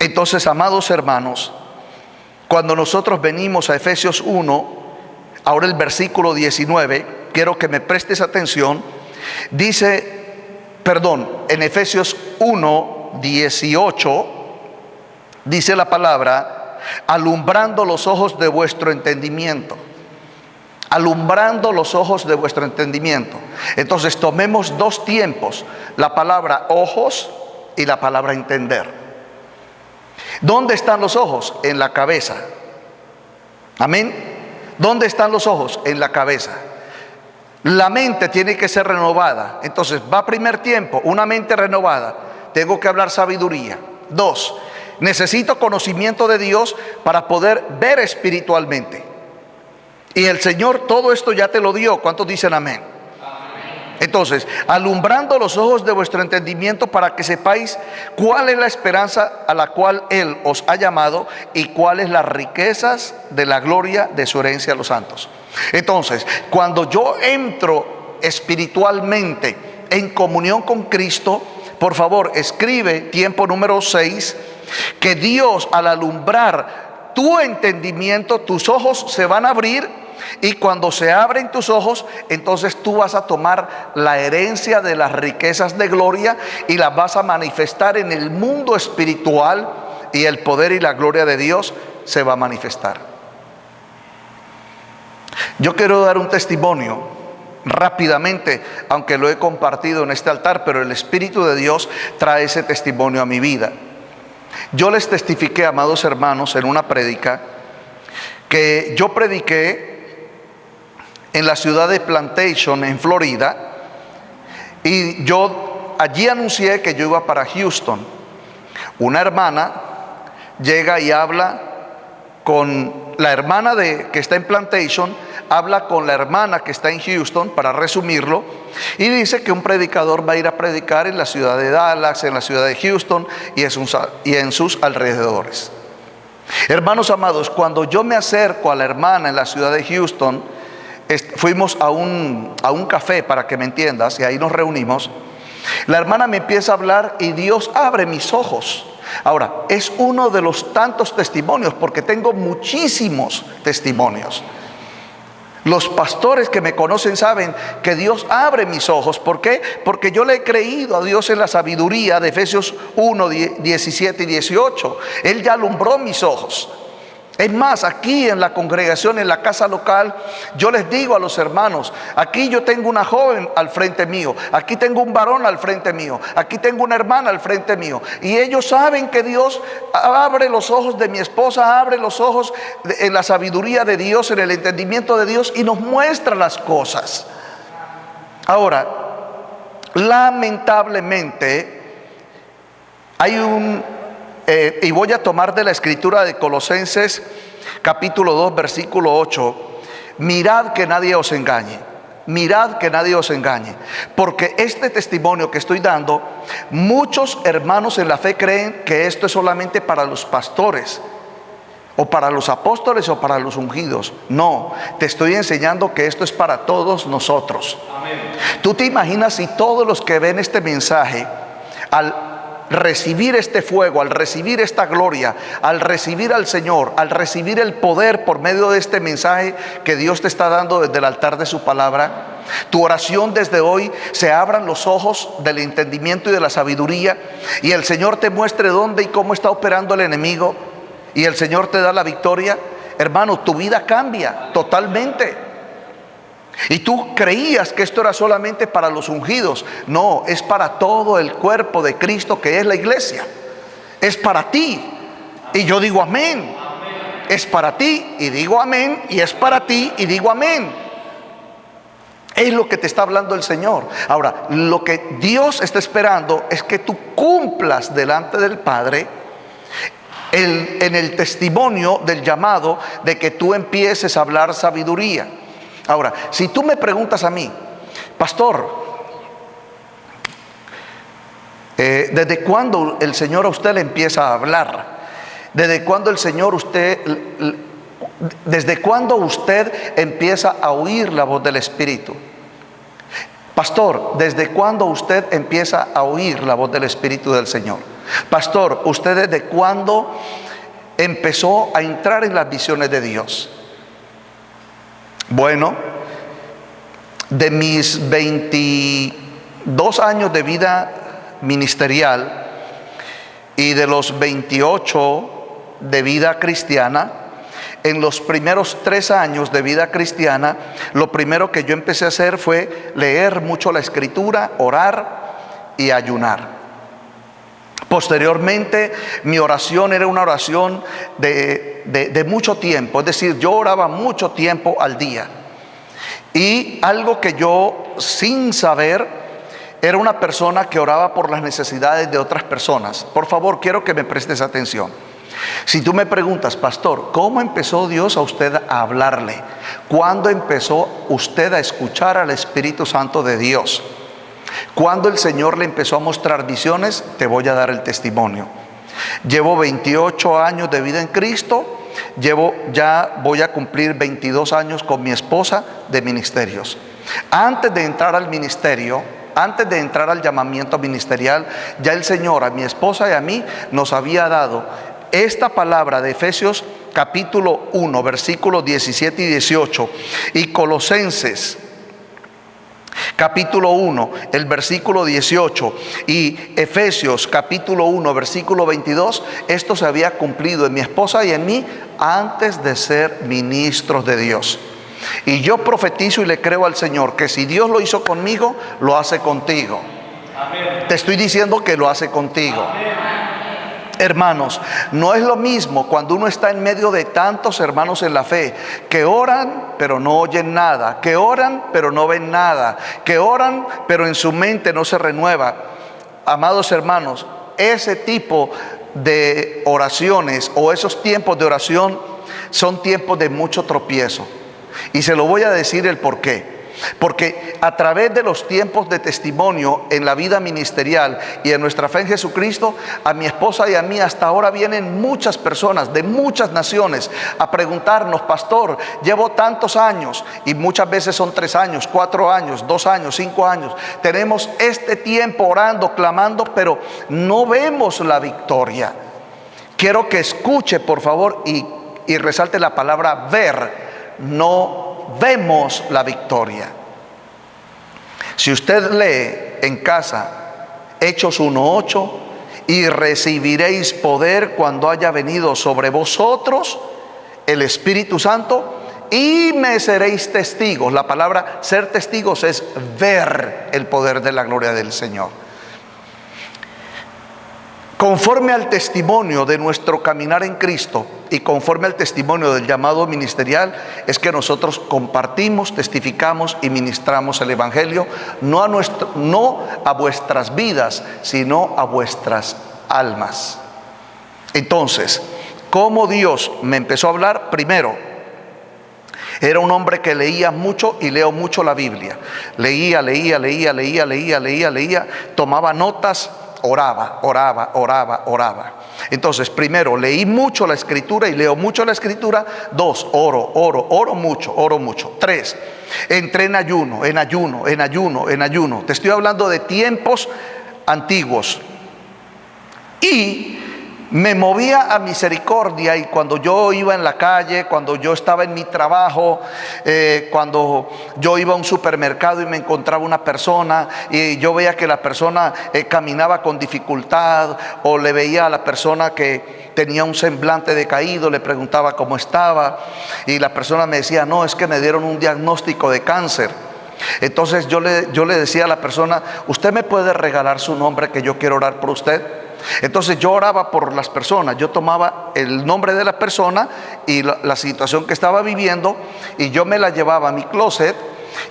Entonces, amados hermanos, cuando nosotros venimos a Efesios 1, ahora el versículo 19, quiero que me prestes atención. Dice, en Efesios 1, 18, dice la palabra: alumbrando los ojos de vuestro entendimiento. Alumbrando los ojos de vuestro entendimiento. Entonces tomemos dos tiempos: la palabra ojos y la palabra entender. ¿Dónde están los ojos? En la cabeza. Amén. ¿Dónde están los ojos? En la cabeza. La mente tiene que ser renovada. Entonces va primer tiempo, una mente renovada. Tengo que hablar sabiduría. 2, necesito conocimiento de Dios para poder ver espiritualmente. Y el Señor todo esto ya te lo dio. ¿Cuántos dicen amén? Amén. Entonces, alumbrando los ojos de vuestro entendimiento para que sepáis cuál es la esperanza a la cual Él os ha llamado y cuáles las riquezas de la gloria de su herencia a los santos. Entonces, cuando yo entro espiritualmente en comunión con Cristo, por favor, escribe tiempo número 6, que Dios, al alumbrar tu entendimiento, tus ojos se van a abrir, y cuando se abren tus ojos, entonces tú vas a tomar la herencia de las riquezas de gloria y las vas a manifestar en el mundo espiritual, y el poder y la gloria de Dios se va a manifestar. Yo quiero dar un testimonio rápidamente, aunque lo he compartido en este altar, pero el Espíritu de Dios trae ese testimonio a mi vida. Yo les testifiqué, amados hermanos, en una prédica que yo prediqué en la ciudad de Plantation, en Florida, y yo allí anuncié que yo iba para Houston. Una hermana llega y habla con la hermana que está en Plantation, habla con la hermana que está en Houston, para resumirlo, y dice que un predicador va a ir a predicar en la ciudad de Dallas, en la ciudad de Houston y en sus alrededores. Hermanos amados, cuando yo me acerco a la hermana en la ciudad de Houston, fuimos a un café, para que me entiendas, y ahí nos reunimos. La hermana me empieza a hablar y Dios abre mis ojos. Ahora, es uno de los tantos testimonios, porque tengo muchísimos testimonios. Los pastores que me conocen saben que Dios abre mis ojos. ¿Por qué? Porque yo le he creído a Dios en la sabiduría de Efesios 1, 17 y 18. Él ya alumbró mis ojos. Es más, aquí en la congregación, en la casa local, yo les digo a los hermanos, aquí yo tengo una joven al frente mío, aquí tengo un varón al frente mío, aquí tengo una hermana al frente mío, y ellos saben que Dios abre los ojos de mi esposa, abre los ojos en la sabiduría de Dios, en el entendimiento de Dios, y nos muestra las cosas. Ahora, lamentablemente, hay y voy a tomar de la escritura de Colosenses capítulo 2 versículo 8. Mirad que nadie os engañe. Mirad que nadie os engañe. Porque este testimonio que estoy dando, muchos hermanos en la fe creen que esto es solamente para los pastores, o para los apóstoles, o para los ungidos. No, te estoy enseñando que esto es para todos nosotros. Amén. Tú te imaginas si todos los que ven este mensaje, al recibir este fuego, al recibir esta gloria, al recibir al Señor, al recibir el poder por medio de este mensaje que Dios te está dando desde el altar de su palabra, tu oración desde hoy se abran los ojos del entendimiento y de la sabiduría, y el Señor te muestre dónde y cómo está operando el enemigo, y el Señor te da la victoria. Hermano, tu vida cambia totalmente. Y tú creías que esto era solamente para los ungidos. No, es para todo el cuerpo de Cristo, que es la iglesia. Es para ti. Y yo digo amén. Es para ti y digo amén. Y es para ti y digo amén. Es lo que te está hablando el Señor. Ahora, lo que Dios está esperando es que tú cumplas delante del Padre en el testimonio del llamado, de que tú empieces a hablar sabiduría. Ahora, si tú me preguntas a mí, pastor, ¿desde cuándo el Señor a usted le empieza a hablar? ¿Desde cuándo desde cuándo usted empieza a oír la voz del Espíritu? Pastor, ¿desde cuándo usted empieza a oír la voz del Espíritu del Señor? Pastor, ¿usted desde cuándo empezó a entrar en las visiones de Dios? Bueno, de mis 22 años de vida ministerial y de los 28 de vida cristiana, en los primeros 3 años de vida cristiana, lo primero que yo empecé a hacer fue leer mucho la Escritura, orar y ayunar. Posteriormente, mi oración era una oración de mucho tiempo, es decir, yo oraba mucho tiempo al día. Y algo que yo, sin saber, era una persona que oraba por las necesidades de otras personas. Por favor, quiero que me prestes atención. Si tú me preguntas, pastor, ¿cómo empezó Dios a usted a hablarle? ¿Cuándo empezó usted a escuchar al Espíritu Santo de Dios? Cuando el Señor le empezó a mostrar visiones, te voy a dar el testimonio. Llevo 28 años de vida en Cristo. Voy a cumplir 22 años con mi esposa de ministerios. Antes de entrar al ministerio, antes de entrar al llamamiento ministerial, ya el Señor a mi esposa y a mí nos había dado esta palabra de Efesios capítulo 1, versículos 17 y 18, y Colosenses capítulo 1, el versículo 18, y Efesios capítulo 1, versículo 22, esto se había cumplido en mi esposa y en mí antes de ser ministros de Dios. Y yo profetizo y le creo al Señor que si Dios lo hizo conmigo, lo hace contigo. Amén. Te estoy diciendo que lo hace contigo. Amén. Hermanos, no es lo mismo cuando uno está en medio de tantos hermanos en la fe que oran pero no oyen nada, que oran pero no ven nada, que oran pero en su mente no se renueva. Amados hermanos, ese tipo de oraciones o esos tiempos de oración son tiempos de mucho tropiezo. Y se lo voy a decir el por qué. Porque a través de los tiempos de testimonio en la vida ministerial y en nuestra fe en Jesucristo, a mi esposa y a mí hasta ahora vienen muchas personas de muchas naciones a preguntarnos: pastor, llevo tantos años, y muchas veces son 3 años, 4 años, 2 años, 5 años, tenemos este tiempo orando, clamando, pero no vemos la victoria. Quiero que escuche, por favor, y resalte la palabra ver. No vemos la victoria. Si usted lee en casa Hechos 1:8, y recibiréis poder cuando haya venido sobre vosotros el Espíritu Santo, y me seréis testigos. La palabra ser testigos es ver el poder de la gloria del Señor. Conforme al testimonio de nuestro caminar en Cristo y conforme al testimonio del llamado ministerial, es que nosotros compartimos, testificamos y ministramos el Evangelio, no a vuestras vidas, sino a vuestras almas. Entonces, ¿cómo Dios me empezó a hablar? Primero, era un hombre que leía mucho, y leo mucho la Biblia. Leía, tomaba notas, oraba. Entonces, primero, leí mucho la Escritura y leo mucho la Escritura. 2, oro mucho. 3, entré en ayuno. Te estoy hablando de tiempos antiguos. Y me movía a misericordia, y cuando yo iba en la calle, cuando yo estaba en mi trabajo, cuando yo iba a un supermercado y me encontraba una persona y yo veía que la persona caminaba con dificultad, o le veía a la persona que tenía un semblante decaído, le preguntaba cómo estaba, y la persona me decía: no, es que me dieron un diagnóstico de cáncer. Entonces yo le decía a la persona: ¿usted me puede regalar su nombre, que yo quiero orar por usted? Entonces yo oraba por las personas. Yo tomaba el nombre de la persona y la situación que estaba viviendo, y yo me la llevaba a mi closet,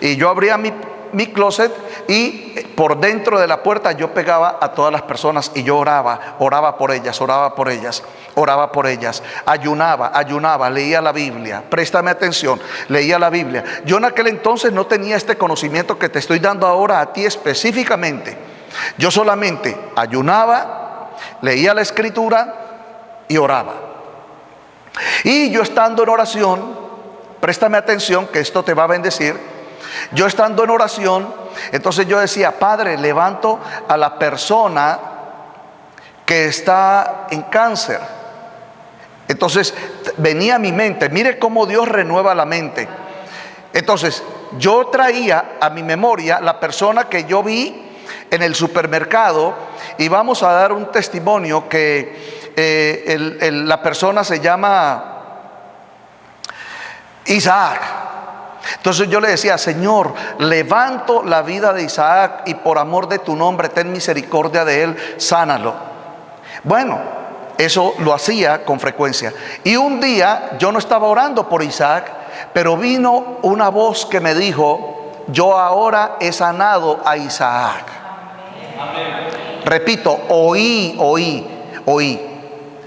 y yo abría mi closet, y por dentro de la puerta yo pegaba a todas las personas, y yo oraba por ellas, ayunaba, leía la Biblia. Préstame atención, leía la Biblia. Yo en aquel entonces no tenía este conocimiento que te estoy dando ahora a ti específicamente. Yo solamente ayunaba, leía la Escritura y oraba. Y yo estando en oración, préstame atención que esto te va a bendecir. Yo estando en oración, entonces yo decía: Padre, levanto a la persona que está en cáncer. Entonces venía a mi mente, mire cómo Dios renueva la mente. Entonces yo traía a mi memoria la persona que yo vi en el supermercado, y vamos a dar un testimonio que la persona se llama Isaac. Entonces yo le decía: Señor, levanto la vida de Isaac, y por amor de tu nombre ten misericordia de él, sánalo. Bueno, eso lo hacía con frecuencia. Y un día yo no estaba orando por Isaac, pero vino una voz que me dijo: yo ahora he sanado a Isaac. Amén. Repito, oí.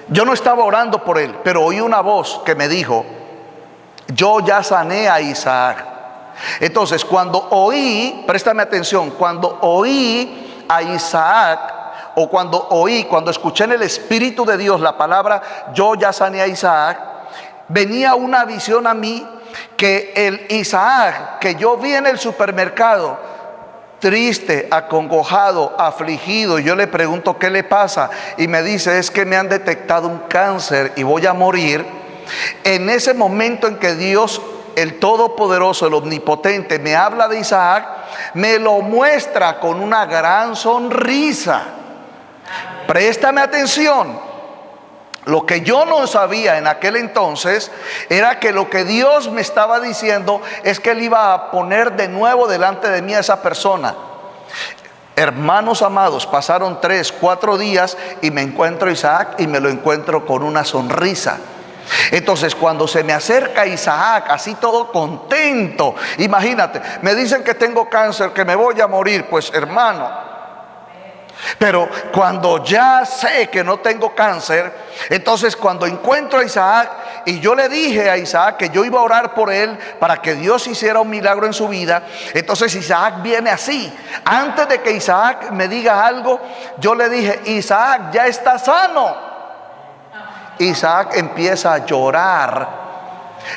Yo no estaba orando por él, pero oí una voz que me dijo: yo ya sané a Isaac. Entonces, cuando oí, préstame atención, cuando oí a Isaac, o cuando escuché en el Espíritu de Dios la palabra yo ya sané a Isaac, venía una visión a mí, que el Isaac que yo vi en el supermercado, triste, acongojado, afligido, yo le pregunto: ¿qué le pasa? Y me dice: es que me han detectado un cáncer y voy a morir. En ese momento en que Dios, el Todopoderoso, el Omnipotente, me habla de Isaac, me lo muestra con una gran sonrisa. Préstame atención. Lo que yo no sabía en aquel entonces era que lo que Dios me estaba diciendo es que Él iba a poner de nuevo delante de mí a esa persona. Hermanos amados, pasaron 3, 4 días y me encuentro a Isaac, y me lo encuentro con una sonrisa. Entonces, cuando se me acerca Isaac, así todo contento, imagínate, me dicen que tengo cáncer, que me voy a morir. Pues hermano, pero cuando ya sé que no tengo cáncer, entonces cuando encuentro a Isaac, y yo le dije a Isaac que yo iba a orar por él para que Dios hiciera un milagro en su vida. Entonces Isaac viene así. Antes de que Isaac me diga algo, yo le dije: Isaac, ya está sano. Isaac empieza a llorar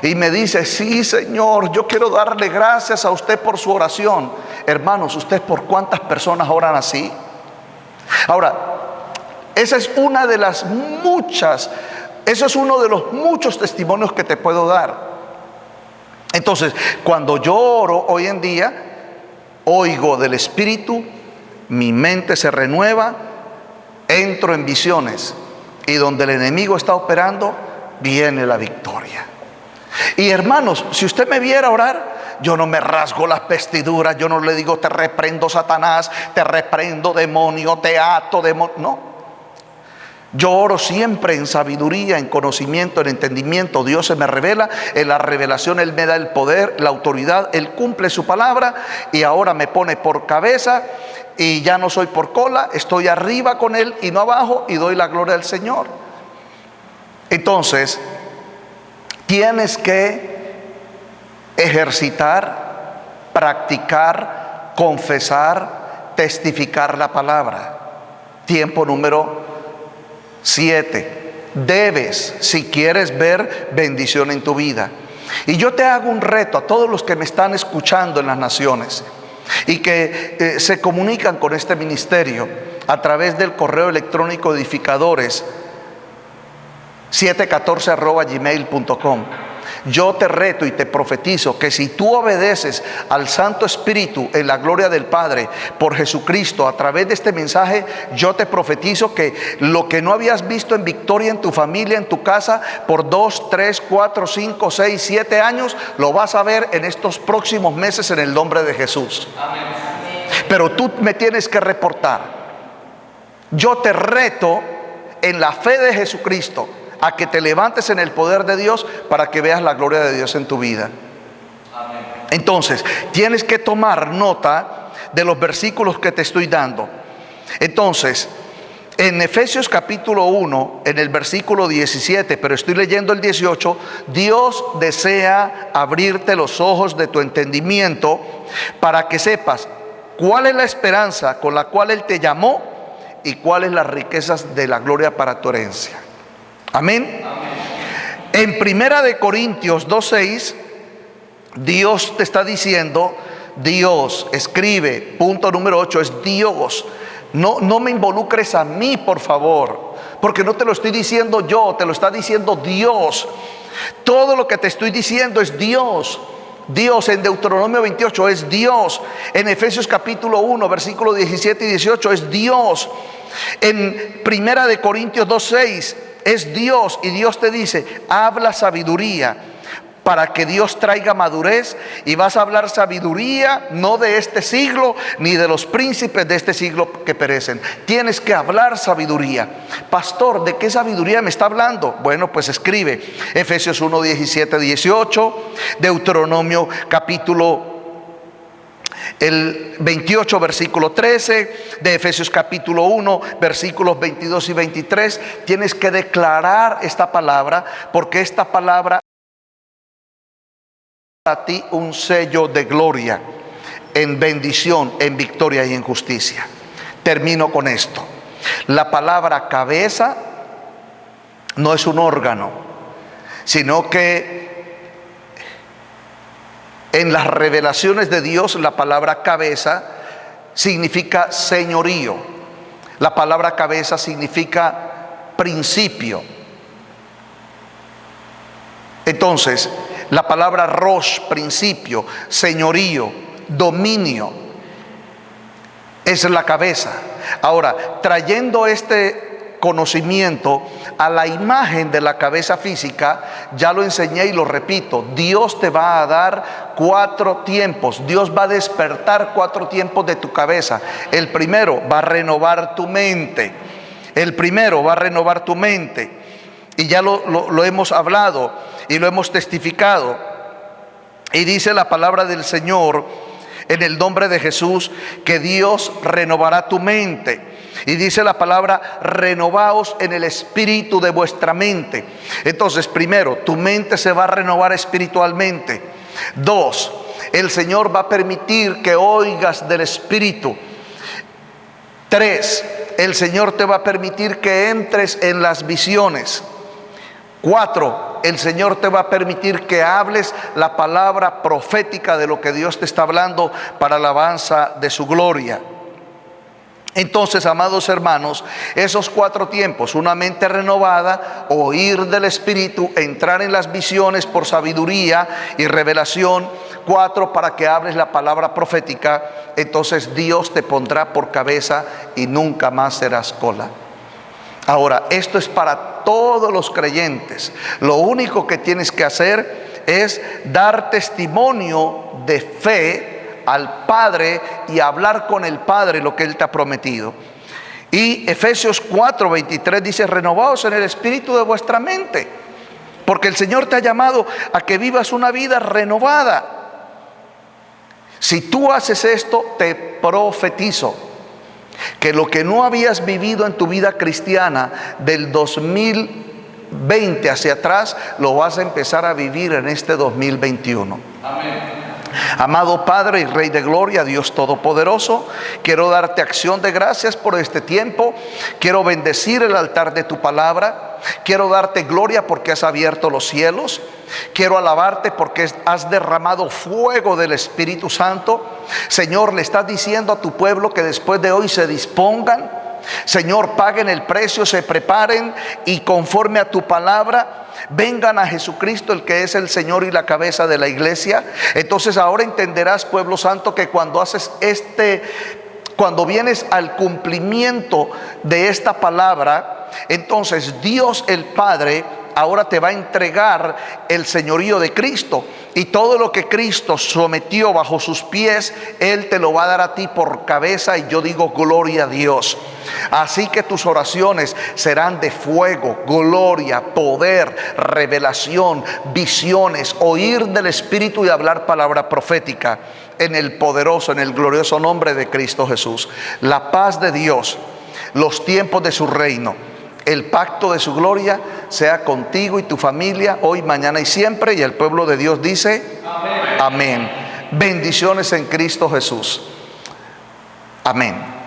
y me dice: sí, Señor, yo quiero darle gracias a usted por su oración. Hermanos, ¿usted por cuántas personas oran así? Ahora, esa es una de las muchas, eso es uno de los muchos testimonios que te puedo dar. Entonces, cuando yo oro hoy en día, oigo del Espíritu, mi mente se renueva, entro en visiones, y donde el enemigo está operando, viene la victoria. Y hermanos, si usted me viera orar, yo no me rasgo las vestiduras, yo no le digo: te reprendo, Satanás, te reprendo, demonio, te ato, demonio. No, yo oro siempre en sabiduría, en conocimiento, en entendimiento. Dios se me revela, en la revelación Él me da el poder, la autoridad, Él cumple su palabra, y ahora me pone por cabeza, y ya no soy por cola, estoy arriba con Él y no abajo, y doy la gloria al Señor. Entonces, tienes que ejercitar, practicar, confesar, testificar la palabra. Tiempo número 7. Debes, si quieres ver bendición en tu vida. Y yo te hago un reto a todos los que me están escuchando en las naciones y que se comunican con este ministerio a través del correo electrónico edificadores 714@gmail.com. Yo te reto y te profetizo que si tú obedeces al Santo Espíritu en la gloria del Padre por Jesucristo a través de este mensaje, yo te profetizo que lo que no habías visto en victoria en tu familia, en tu casa, por 2, 3, 4, 5, 6, 7 años, lo vas a ver en estos próximos meses en el nombre de Jesús. Amén. Pero tú me tienes que reportar. Yo te reto en la fe de Jesucristo a que te levantes en el poder de Dios para que veas la gloria de Dios en tu vida. Amén. Entonces, tienes que tomar nota de los versículos que te estoy dando. Entonces, en Efesios capítulo 1, en el versículo 17, pero estoy leyendo el 18, Dios desea abrirte los ojos de tu entendimiento para que sepas cuál es la esperanza con la cual Él te llamó y cuáles las riquezas de la gloria para tu herencia. Amén. En Primera de Corintios 2:6, Dios te está diciendo, Dios, escribe, punto número 8, es Dios. No me involucres a mí, por favor, porque no te lo estoy diciendo yo, te lo está diciendo Dios. Todo lo que te estoy diciendo es Dios. Dios en Deuteronomio 28 es Dios. En Efesios capítulo 1, versículos 17 y 18 es Dios. En Primera de Corintios 2:6 es Dios, y Dios te dice: habla sabiduría para que Dios traiga madurez. Y vas a hablar sabiduría no de este siglo ni de los príncipes de este siglo que perecen. Tienes que hablar sabiduría. Pastor, ¿de qué sabiduría me está hablando? Bueno, pues escribe Efesios 1, 17, 18, Deuteronomio capítulo el 28 versículo 13, de Efesios capítulo 1 versículos 22 y 23. Tienes que declarar esta palabra, porque esta palabra es para ti un sello de gloria, en bendición, en victoria y en justicia. Termino con esto. La palabra cabeza no es un órgano, sino que en las revelaciones de Dios, la palabra cabeza significa señorío. La palabra cabeza significa principio. Entonces, la palabra rosh, principio, señorío, dominio, es la cabeza. Ahora, trayendo este conocimiento a la imagen de la cabeza física, ya lo enseñé y lo repito, Dios te va a dar 4 tiempos, Dios va a despertar 4 tiempos de tu cabeza. El primero va a renovar tu mente, y ya lo hemos hablado y lo hemos testificado. Y dice la palabra del Señor en el nombre de Jesús que Dios renovará tu mente. Y dice la palabra, renovaos en el espíritu de vuestra mente. Entonces, primero, tu mente se va a renovar espiritualmente. 2, el Señor va a permitir que oigas del Espíritu. 3, el Señor te va a permitir que entres en las visiones. 4, el Señor te va a permitir que hables la palabra profética de lo que Dios te está hablando para alabanza de su gloria. Entonces, amados hermanos, esos 4 tiempos: una mente renovada, oír del Espíritu, entrar en las visiones por sabiduría y revelación. 4, para que hables la palabra profética. Entonces Dios te pondrá por cabeza y nunca más serás cola. Ahora, esto es para todos los creyentes. Lo único que tienes que hacer es dar testimonio de fe al Padre y hablar con el Padre lo que Él te ha prometido. Y Efesios 4:23 dice: renovaos en el espíritu de vuestra mente, porque el Señor te ha llamado a que vivas una vida renovada. Si tú haces esto, te profetizo que lo que no habías vivido en tu vida cristiana del 2020 hacia atrás, lo vas a empezar a vivir en este 2021. Amén. Amado Padre y Rey de Gloria, Dios Todopoderoso, quiero darte acción de gracias por este tiempo. Quiero bendecir el altar de tu palabra. Quiero darte gloria porque has abierto los cielos. Quiero alabarte porque has derramado fuego del Espíritu Santo. Señor, le estás diciendo a tu pueblo que después de hoy se dispongan. Señor, paguen el precio, se preparen y conforme a tu palabra vengan a Jesucristo, el que es el Señor y la cabeza de la iglesia. Entonces ahora entenderás, pueblo santo, que cuando haces cuando vienes al cumplimiento de esta palabra, entonces Dios el Padre ahora te va a entregar el señorío de Cristo, y todo lo que Cristo sometió bajo sus pies, Él te lo va a dar a ti por cabeza. Y yo digo gloria a Dios. Así que tus oraciones serán de fuego, gloria, poder, revelación, visiones, oír del Espíritu y hablar palabra profética, en el poderoso, en el glorioso nombre de Cristo Jesús. La paz de Dios, los tiempos de su reino, el pacto de su gloria sea contigo y tu familia hoy, mañana y siempre. Y el pueblo de Dios dice amén. Amén. Bendiciones en Cristo Jesús. Amén.